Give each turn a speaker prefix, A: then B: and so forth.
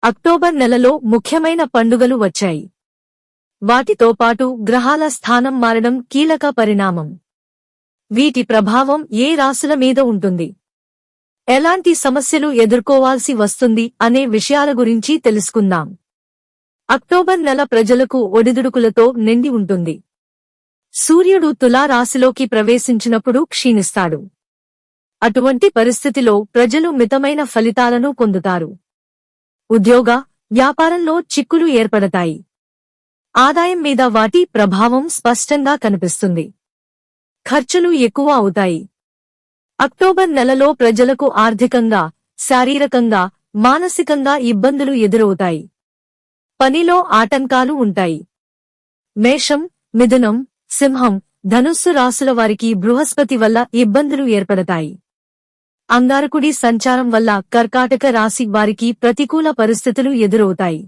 A: October నెలలో ముఖ్యమైన పండుగలు వచ్చాయి. వాటితో పాటు గ్రహాల స్థానం మారడం కీలక పరిణామం. వీటి ప్రభావం ఏ రాశుల మీద ఉంటుంది, ఎలాంటి సమస్యలు ఎదుర్కోవాల్సి వస్తుంది అనే విషయాల గురించి తెలుసుకుందాం. అక్టోబర్ నెల ప్రజలకు ఒడిదుడుకులతో నిండి ఉంటుంది. సూర్యుడు తులా రాశిలోకి ప్రవేశించినప్పుడు క్షీణిస్తాడు. అటువంటి పరిస్థితిలో ప్రజలు మితమైన ఫలితాలను పొందుతారు. ఉద్యోగ, వ్యాపారంలో చిక్కులు ఏర్పడతాయి. ఆదాయం మీద వాటి ప్రభావం స్పష్టంగా కనిపిస్తుంది. ఖర్చులు ఎక్కువ అవుతాయి. అక్టోబర్ నెలలో ప్రజలకు ఆర్థికంగా, శారీరకంగా, మానసికంగా ఇబ్బందులు ఎదురవుతాయి. పనిలో ఆటంకాలు ఉంటాయి. మేషం, మిథునం, సింహం, ధనుస్సు రాశుల వారికి బృహస్పతి వల్ల ఇబ్బందులు ఏర్పడతాయి. అంగారకుడి సంచారం వల్ల కర్కాటక రాశి వారికి ప్రతికూల పరిస్థితులు ఎదురవుతాయి.